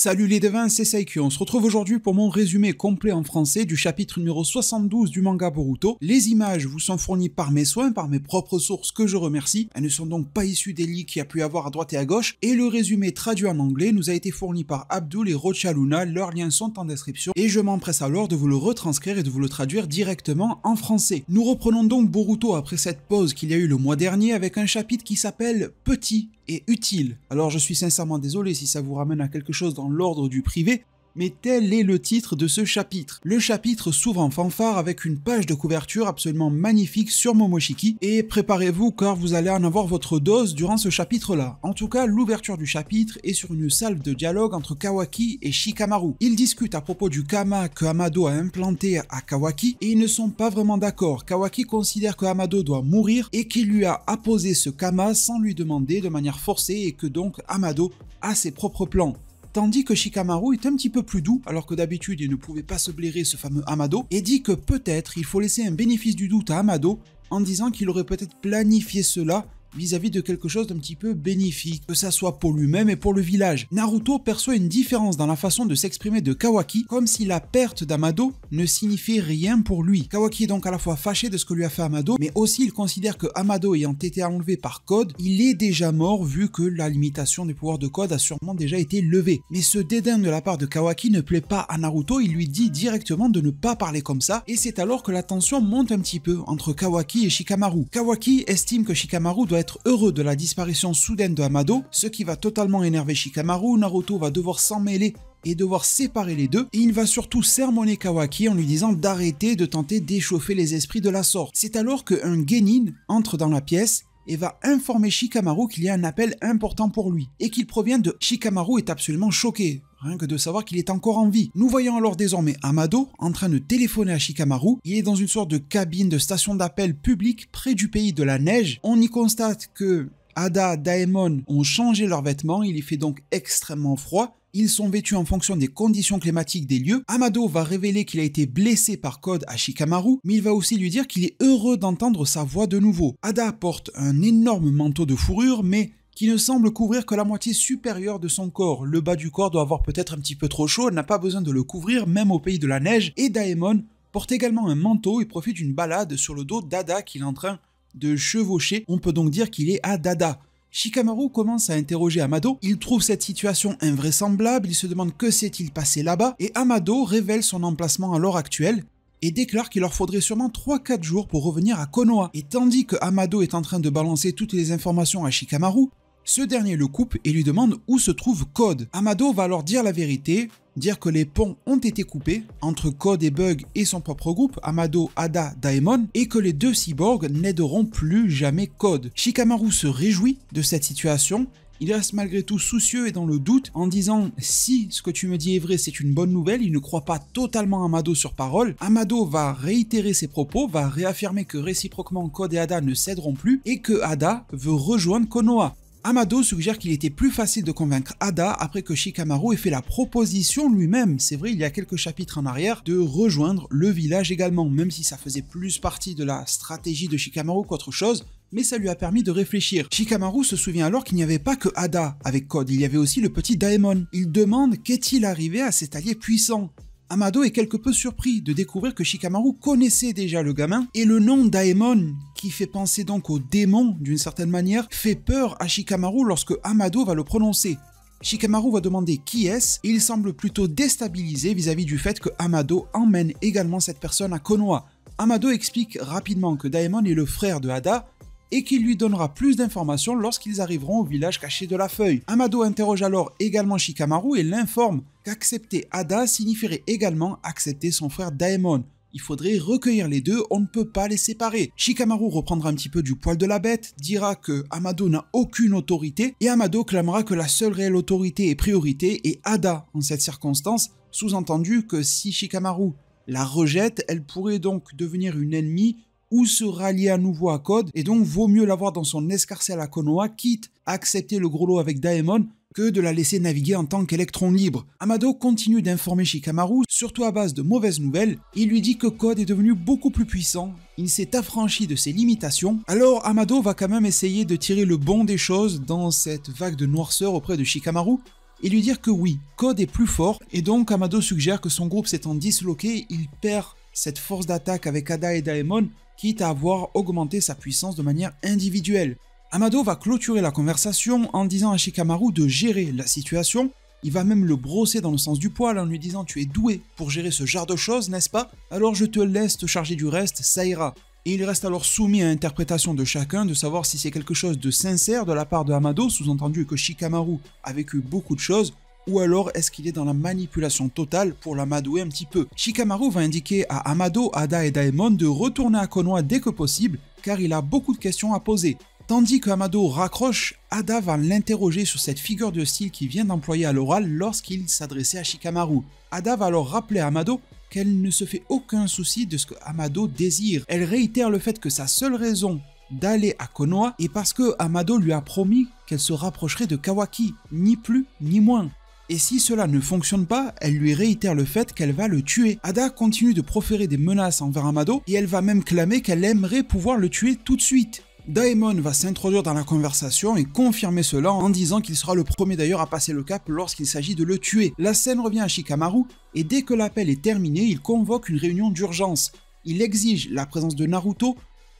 Salut les devins, c'est Saikyu. On se retrouve aujourd'hui pour mon résumé complet en français du chapitre numéro 72 du manga Boruto. Les images vous sont fournies par mes soins, par mes propres sources que je remercie. Elles ne sont donc pas issues des leaks qu'il y a pu avoir à droite et à gauche. Et le résumé traduit en anglais nous a été fourni par Abdul et Rocha Luna. Leurs liens sont en description. Et je m'empresse alors de vous le retranscrire et de vous le traduire directement en français. Nous reprenons donc Boruto après cette pause qu'il y a eu le mois dernier avec un chapitre qui s'appelle Petit et utile. Alors je suis sincèrement désolé si ça vous ramène à quelque chose dans l'ordre du privé, mais tel est le titre de ce chapitre. Le chapitre s'ouvre en fanfare avec une page de couverture absolument magnifique sur Momoshiki, et préparez-vous car vous allez en avoir votre dose durant ce chapitre-là. En tout cas, l'ouverture du chapitre est sur une salve de dialogue entre Kawaki et Shikamaru. Ils discutent à propos du Kama que Amado a implanté à Kawaki, et ils ne sont pas vraiment d'accord. Kawaki considère que Amado doit mourir et qu'il lui a apposé ce Kama sans lui demander de manière forcée et que donc Amado a ses propres plans. Tandis que Shikamaru est un petit peu plus doux, alors que d'habitude il ne pouvait pas se blairer ce fameux Amado, et dit que peut-être il faut laisser un bénéfice du doute à Amado en disant qu'il aurait peut-être planifié cela vis-à-vis de quelque chose d'un petit peu bénéfique, que ça soit pour lui-même et pour le village. Naruto perçoit une différence dans la façon de s'exprimer de Kawaki, comme si la perte d'Amado ne signifiait rien pour lui. Kawaki est donc à la fois fâché de ce que lui a fait Amado, mais aussi il considère que Amado ayant été enlevé par Code, il est déjà mort vu que la limitation des pouvoirs de Code a sûrement déjà été levée. Mais ce dédain de la part de Kawaki ne plaît pas à Naruto, il lui dit directement de ne pas parler comme ça, et c'est alors que la tension monte un petit peu entre Kawaki et Shikamaru. Kawaki estime que Shikamaru doit être heureux de la disparition soudaine de Amado, ce qui va totalement énerver Shikamaru. Naruto va devoir s'en mêler et devoir séparer les deux, et il va surtout sermonner Kawaki en lui disant d'arrêter de tenter d'échauffer les esprits de la sorte. C'est alors qu'un genin entre dans la pièce et va informer Shikamaru qu'il y a un appel important pour lui, et qu'il provient de... Shikamaru est absolument choqué, rien que de savoir qu'il est encore en vie. Nous voyons alors désormais Amado en train de téléphoner à Shikamaru. Il est dans une sorte de cabine de station d'appel publique près du pays de la neige. On y constate que Ada, Daemon ont changé leurs vêtements, il y fait donc extrêmement froid. Ils sont vêtus en fonction des conditions climatiques des lieux. Amado va révéler qu'il a été blessé par Code à Shikamaru, mais il va aussi lui dire qu'il est heureux d'entendre sa voix de nouveau. Ada porte un énorme manteau de fourrure, mais qui ne semble couvrir que la moitié supérieure de son corps. Le bas du corps doit avoir peut-être un petit peu trop chaud, elle n'a pas besoin de le couvrir, même au pays de la neige. Et Daemon porte également un manteau et profite d'une balade sur le dos d'Ada qu'il est en train de chevaucher. On peut donc dire qu'il est à Dada. Shikamaru commence à interroger Amado, il trouve cette situation invraisemblable, il se demande que s'est-il passé là-bas, et Amado révèle son emplacement à l'heure actuelle, et déclare qu'il leur faudrait sûrement 3-4 jours pour revenir à Konoha. Et tandis que Amado est en train de balancer toutes les informations à Shikamaru, ce dernier le coupe et lui demande où se trouve Code. Amado va alors dire la vérité, dire que les ponts ont été coupés entre Code et Bug et son propre groupe, Amado, Ada, Daemon, et que les deux cyborgs n'aideront plus jamais Code. Shikamaru se réjouit de cette situation. Il reste malgré tout soucieux et dans le doute en disant « Si ce que tu me dis est vrai, c'est une bonne nouvelle », il ne croit pas totalement Amado sur parole. Amado va réitérer ses propos, va réaffirmer que réciproquement Code et Ada ne céderont plus et que Ada veut rejoindre Konoha. Amado suggère qu'il était plus facile de convaincre Ada après que Shikamaru ait fait la proposition lui-même, c'est vrai il y a quelques chapitres en arrière, de rejoindre le village également, même si ça faisait plus partie de la stratégie de Shikamaru qu'autre chose, mais ça lui a permis de réfléchir. Shikamaru se souvient alors qu'il n'y avait pas que Ada avec Code, il y avait aussi le petit Daemon. Il demande qu'est-il arrivé à cet allié puissant. Amado est quelque peu surpris de découvrir que Shikamaru connaissait déjà le gamin, et le nom Daemon, qui fait penser donc au démon d'une certaine manière, fait peur à Shikamaru lorsque Amado va le prononcer. Shikamaru va demander qui est-ce, et il semble plutôt déstabilisé vis-à-vis du fait que Amado emmène également cette personne à Konoha. Amado explique rapidement que Daemon est le frère de Ada, et qu'il lui donnera plus d'informations lorsqu'ils arriveront au village caché de la feuille. Amado interroge alors également Shikamaru et l'informe qu'accepter Ada signifierait également accepter son frère Daemon. Il faudrait recueillir les deux, on ne peut pas les séparer. Shikamaru reprendra un petit peu du poil de la bête, dira que Amado n'a aucune autorité, et Amado clamera que la seule réelle autorité et priorité est Ada en cette circonstance, sous-entendu que si Shikamaru la rejette, elle pourrait donc devenir une ennemie ou se rallier à nouveau à Code, et donc vaut mieux l'avoir dans son escarcelle à Konoha, quitte à accepter le gros lot avec Daemon, que de la laisser naviguer en tant qu'électron libre. Amado continue d'informer Shikamaru, surtout à base de mauvaises nouvelles. Il lui dit que Code est devenu beaucoup plus puissant, il s'est affranchi de ses limitations. Alors Amado va quand même essayer de tirer le bon des choses dans cette vague de noirceur auprès de Shikamaru, et lui dire que oui, Code est plus fort, et donc Amado suggère que son groupe s'étant disloqué, il perd cette force d'attaque avec Ada et Daemon, quitte à avoir augmenté sa puissance de manière individuelle. Amado va clôturer la conversation en disant à Shikamaru de gérer la situation. Il va même le brosser dans le sens du poil en lui disant « Tu es doué pour gérer ce genre de choses, n'est-ce pas? Alors je te laisse te charger du reste, ça ira. » Et il reste alors soumis à l'interprétation de chacun de savoir si c'est quelque chose de sincère de la part de Amado, sous-entendu que Shikamaru a vécu beaucoup de choses, ou alors est-ce qu'il est dans la manipulation totale pour l'amadouer un petit peu. Shikamaru va indiquer à Amado, Ada et Daemon de retourner à Konoha dès que possible, car il a beaucoup de questions à poser. Tandis que Amado raccroche, Ada va l'interroger sur cette figure de style qu'il vient d'employer à l'oral lorsqu'il s'adressait à Shikamaru. Ada va alors rappeler à Amado qu'elle ne se fait aucun souci de ce que Amado désire. Elle réitère le fait que sa seule raison d'aller à Konoha est parce que Amado lui a promis qu'elle se rapprocherait de Kawaki, ni plus ni moins. Et si cela ne fonctionne pas, elle lui réitère le fait qu'elle va le tuer. Ada continue de proférer des menaces envers Amado et elle va même clamer qu'elle aimerait pouvoir le tuer tout de suite. Daemon va s'introduire dans la conversation et confirmer cela en disant qu'il sera le premier d'ailleurs à passer le cap lorsqu'il s'agit de le tuer. La scène revient à Shikamaru et dès que l'appel est terminé, il convoque une réunion d'urgence. Il exige la présence de Naruto,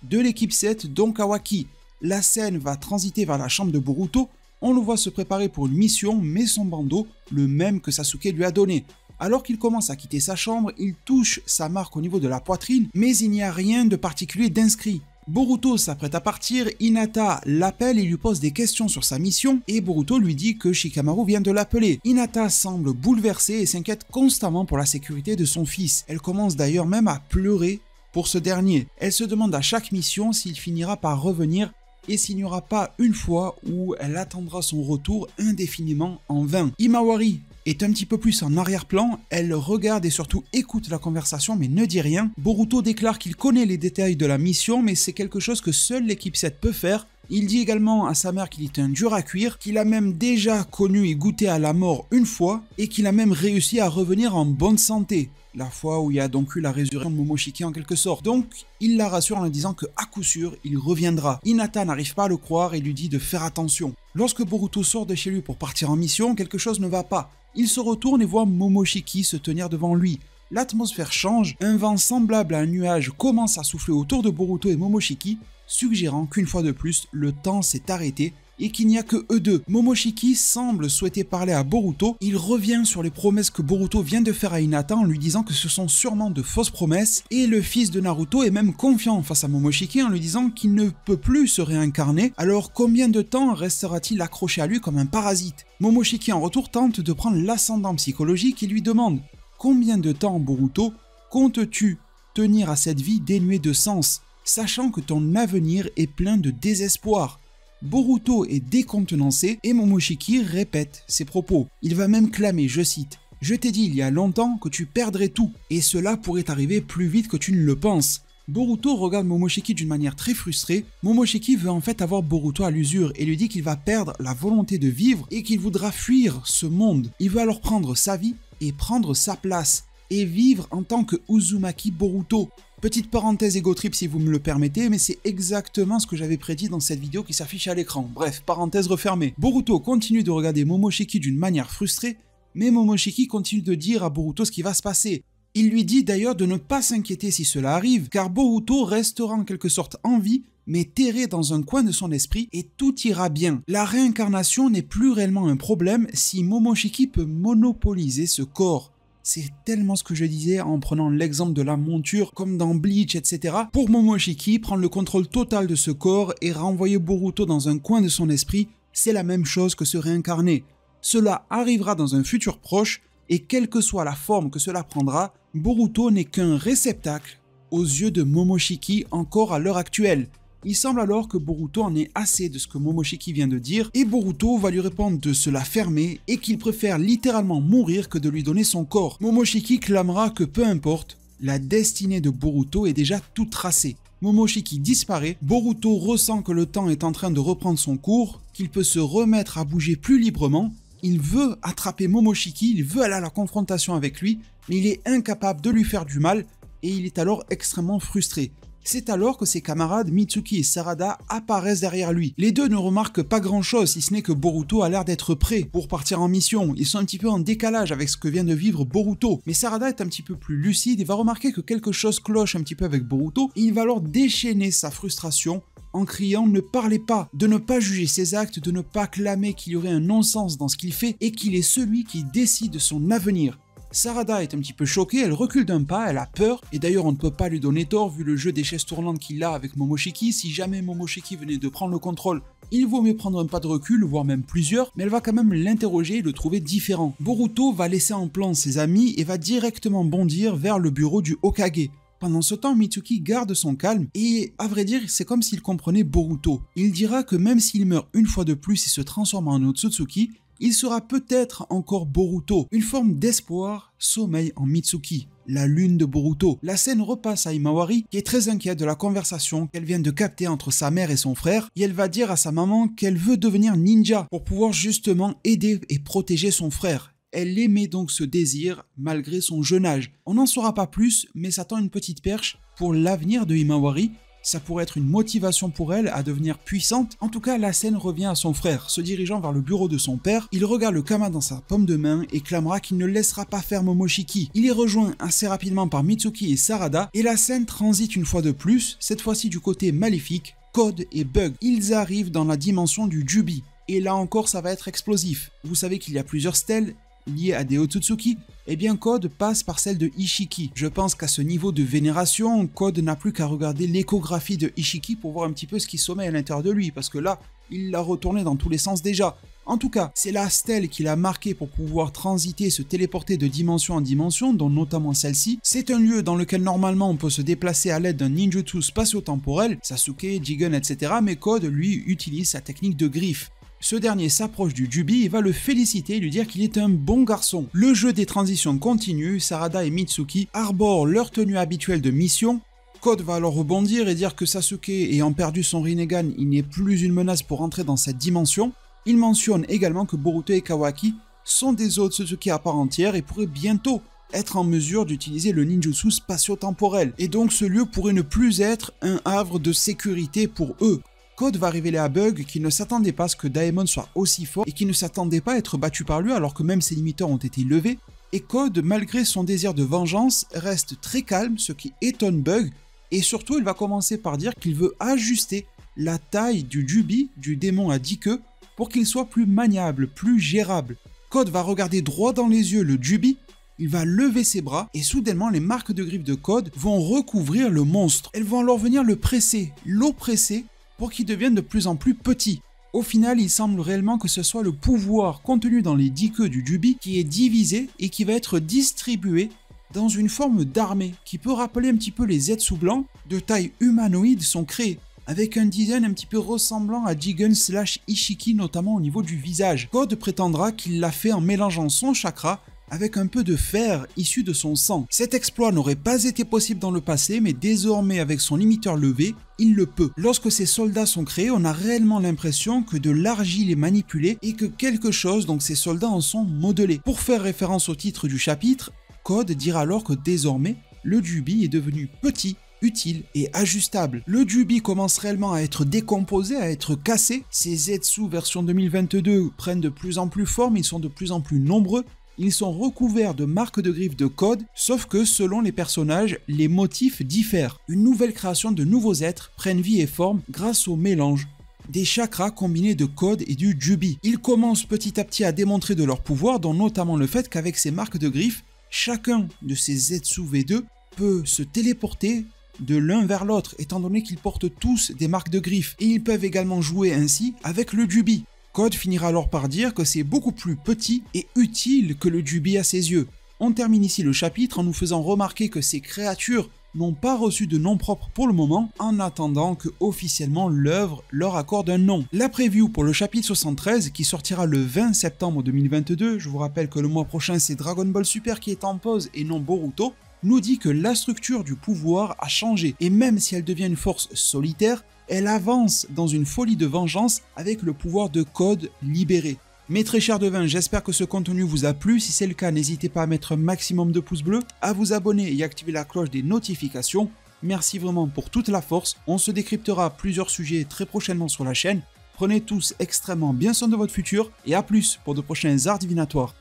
de l'équipe 7 dont Kawaki. La scène va transiter vers la chambre de Boruto. On le voit se préparer pour une mission mais son bandeau, le même que Sasuke lui a donné. Alors qu'il commence à quitter sa chambre, il touche sa marque au niveau de la poitrine mais il n'y a rien de particulier d'inscrit. Boruto s'apprête à partir, Hinata l'appelle et lui pose des questions sur sa mission et Boruto lui dit que Shikamaru vient de l'appeler. Hinata semble bouleversée et s'inquiète constamment pour la sécurité de son fils. Elle commence d'ailleurs même à pleurer pour ce dernier. Elle se demande à chaque mission s'il finira par revenir et s'il n'y aura pas une fois où elle attendra son retour indéfiniment en vain. Himawari est un petit peu plus en arrière-plan, elle regarde et surtout écoute la conversation mais ne dit rien. Boruto déclare qu'il connaît les détails de la mission mais c'est quelque chose que seule l'équipe 7 peut faire. Il dit également à sa mère qu'il est un dur à cuire, qu'il a même déjà connu et goûté à la mort une fois et qu'il a même réussi à revenir en bonne santé. La fois où il y a donc eu la résurrection de Momoshiki en quelque sorte. Donc, il la rassure en lui disant que à coup sûr, il reviendra. Hinata n'arrive pas à le croire et lui dit de faire attention. Lorsque Boruto sort de chez lui pour partir en mission, quelque chose ne va pas. Il se retourne et voit Momoshiki se tenir devant lui. L'atmosphère change, un vent semblable à un nuage commence à souffler autour de Boruto et Momoshiki, suggérant qu'une fois de plus, le temps s'est arrêté et qu'il n'y a que eux deux. Momoshiki semble souhaiter parler à Boruto. Il revient sur les promesses que Boruto vient de faire à Hinata en lui disant que ce sont sûrement de fausses promesses et le fils de Naruto est même confiant face à Momoshiki en lui disant qu'il ne peut plus se réincarner. Alors combien de temps restera-t-il accroché à lui comme un parasite? Momoshiki en retour tente de prendre l'ascendant psychologique et lui demande « Combien de temps, Boruto, comptes-tu tenir à cette vie dénuée de sens, sachant que ton avenir est plein de désespoir ?» Boruto est décontenancé et Momoshiki répète ses propos. Il va même clamer, je cite, « Je t'ai dit il y a longtemps que tu perdrais tout, et cela pourrait arriver plus vite que tu ne le penses. » Boruto regarde Momoshiki d'une manière très frustrée. Momoshiki veut en fait avoir Boruto à l'usure et lui dit qu'il va perdre la volonté de vivre et qu'il voudra fuir ce monde. Il veut alors prendre sa vie et prendre sa place et vivre en tant que Uzumaki Boruto. Petite parenthèse ego trip si vous me le permettez, mais c'est exactement ce que j'avais prédit dans cette vidéo qui s'affiche à l'écran. Bref, parenthèse refermée. Boruto continue de regarder Momoshiki d'une manière frustrée, mais Momoshiki continue de dire à Boruto ce qui va se passer. Il lui dit d'ailleurs de ne pas s'inquiéter si cela arrive, car Boruto restera en quelque sorte en vie, mais terré dans un coin de son esprit et tout ira bien. La réincarnation n'est plus réellement un problème si Momoshiki peut monopoliser ce corps. C'est tellement ce que je disais en prenant l'exemple de la monture comme dans Bleach, etc. Pour Momoshiki, prendre le contrôle total de ce corps et renvoyer Boruto dans un coin de son esprit, c'est la même chose que se réincarner. Cela arrivera dans un futur proche et quelle que soit la forme que cela prendra, Boruto n'est qu'un réceptacle aux yeux de Momoshiki encore à l'heure actuelle. Il semble alors que Boruto en ait assez de ce que Momoshiki vient de dire et Boruto va lui répondre de se la fermer et qu'il préfère littéralement mourir que de lui donner son corps. Momoshiki clamera que peu importe, la destinée de Boruto est déjà toute tracée. Momoshiki disparaît, Boruto ressent que le temps est en train de reprendre son cours, qu'il peut se remettre à bouger plus librement. Il veut attraper Momoshiki, il veut aller à la confrontation avec lui, mais il est incapable de lui faire du mal et il est alors extrêmement frustré. C'est alors que ses camarades Mitsuki et Sarada apparaissent derrière lui. Les deux ne remarquent pas grand chose si ce n'est que Boruto a l'air d'être prêt pour partir en mission. Ils sont un petit peu en décalage avec ce que vient de vivre Boruto. Mais Sarada est un petit peu plus lucide et va remarquer que quelque chose cloche un petit peu avec Boruto et il va alors déchaîner sa frustration en criant « Ne parlez pas », de ne pas juger ses actes, de ne pas clamer qu'il y aurait un non-sens dans ce qu'il fait et qu'il est celui qui décide de son avenir. Sarada est un petit peu choquée, elle recule d'un pas, elle a peur, et d'ailleurs on ne peut pas lui donner tort vu le jeu des chaises tournantes qu'il a avec Momoshiki. Si jamais Momoshiki venait de prendre le contrôle, il vaut mieux prendre un pas de recul, voire même plusieurs, mais elle va quand même l'interroger et le trouver différent. Boruto va laisser en plan ses amis et va directement bondir vers le bureau du Hokage. Pendant ce temps, Mitsuki garde son calme et, à vrai dire, c'est comme s'il comprenait Boruto. Il dira que même s'il meurt une fois de plus et se transforme en Otsutsuki, il sera peut-être encore Boruto. Une forme d'espoir sommeille en Mitsuki, la lune de Boruto. La scène repasse à Himawari, qui est très inquiète de la conversation qu'elle vient de capter entre sa mère et son frère, et elle va dire à sa maman qu'elle veut devenir ninja pour pouvoir justement aider et protéger son frère. Elle aimait donc ce désir malgré son jeune âge. On n'en saura pas plus, mais ça tend une petite perche pour l'avenir de Himawari. Ça pourrait être une motivation pour elle à devenir puissante. En tout cas, la scène revient à son frère. Se dirigeant vers le bureau de son père, il regarde le kama dans sa paume de main et clamera qu'il ne laissera pas faire Momoshiki. Il est rejoint assez rapidement par Mitsuki et Sarada, et la scène transite une fois de plus, cette fois-ci du côté maléfique, Code et Bug. Ils arrivent dans la dimension du Jubi. Et là encore, ça va être explosif. Vous savez qu'il y a plusieurs stèles liées à des Otsutsuki, eh bien Code passe par celle de Ishiki. Je pense qu'à ce niveau de vénération, Code n'a plus qu'à regarder l'échographie de Ishiki pour voir un petit peu ce qui sommeille à l'intérieur de lui, parce que là, il l'a retourné dans tous les sens déjà. En tout cas, c'est la stèle qu'il a marquée pour pouvoir transiter, se téléporter de dimension en dimension, dont notamment celle-ci. C'est un lieu dans lequel normalement on peut se déplacer à l'aide d'un ninjutsu spatio-temporel, Sasuke, Jigen, etc. Mais Code, lui, utilise sa technique de griffe. Ce dernier s'approche du Jubi et va le féliciter et lui dire qu'il est un bon garçon. Le jeu des transitions continue, Sarada et Mitsuki arborent leur tenue habituelle de mission. Code va alors rebondir et dire que Sasuke ayant perdu son Rinnegan, il n'est plus une menace pour entrer dans cette dimension. Il mentionne également que Boruto et Kawaki sont des Otsutsuki à part entière et pourraient bientôt être en mesure d'utiliser le ninjutsu spatio-temporel. Et donc ce lieu pourrait ne plus être un havre de sécurité pour eux. Code va révéler à Bug qu'il ne s'attendait pas à ce que Daemon soit aussi fort et qu'il ne s'attendait pas à être battu par lui alors que même ses limiteurs ont été levés. Et Code, malgré son désir de vengeance, reste très calme, ce qui étonne Bug. Et surtout, il va commencer par dire qu'il veut ajuster la taille du Jubi, du démon à 10 queues, pour qu'il soit plus maniable, plus gérable. Code va regarder droit dans les yeux le Jubi, il va lever ses bras et soudainement les marques de griffes de Code vont recouvrir le monstre. Elles vont alors venir le presser, l'oppresser, pour qu'il devienne de plus en plus petit. Au final, il semble réellement que ce soit le pouvoir contenu dans les 10 queues du Jubi qui est divisé et qui va être distribué dans une forme d'armée qui peut rappeler un petit peu les Zetsu blancs de taille humanoïde sont créés, avec un design un petit peu ressemblant à Jigen / Ishiki, notamment au niveau du visage. Code prétendra qu'il l'a fait en mélangeant son chakra avec un peu de fer issu de son sang. Cet exploit n'aurait pas été possible dans le passé, mais désormais avec son limiteur levé, il le peut. Lorsque ces soldats sont créés, on a réellement l'impression que de l'argile est manipulée et que quelque chose, donc ces soldats en sont modelés. Pour faire référence au titre du chapitre, Code dira alors que désormais, le Jubi est devenu petit, utile et ajustable. Le Jubi commence réellement à être décomposé, à être cassé. Ces Zetsu version 2022 prennent de plus en plus forme, ils sont de plus en plus nombreux. Ils sont recouverts de marques de griffes de Code, sauf que selon les personnages, les motifs diffèrent. Une nouvelle création de nouveaux êtres prennent vie et forme grâce au mélange des chakras combinés de Code et du Jubi. Ils commencent petit à petit à démontrer de leur pouvoir, dont notamment le fait qu'avec ces marques de griffes, chacun de ces Zetsu V2 peut se téléporter de l'un vers l'autre, étant donné qu'ils portent tous des marques de griffes, et ils peuvent également jouer ainsi avec le Jubi. Code finira alors par dire que c'est beaucoup plus petit et utile que le Jubi à ses yeux. On termine ici le chapitre en nous faisant remarquer que ces créatures n'ont pas reçu de nom propre pour le moment, en attendant que officiellement l'œuvre leur accorde un nom. La preview pour le chapitre 73, qui sortira le 20 septembre 2022, je vous rappelle que le mois prochain c'est Dragon Ball Super qui est en pause et non Boruto, nous dit que la structure du pouvoir a changé, et même si elle devient une force solitaire, elle avance dans une folie de vengeance avec le pouvoir de Code libéré. Mes très chers devins, j'espère que ce contenu vous a plu. Si c'est le cas, n'hésitez pas à mettre un maximum de pouces bleus, à vous abonner et activer la cloche des notifications. merci vraiment pour toute la force. On se décryptera plusieurs sujets très prochainement sur la chaîne. Prenez tous extrêmement bien soin de votre futur et à plus pour de prochains arts divinatoires.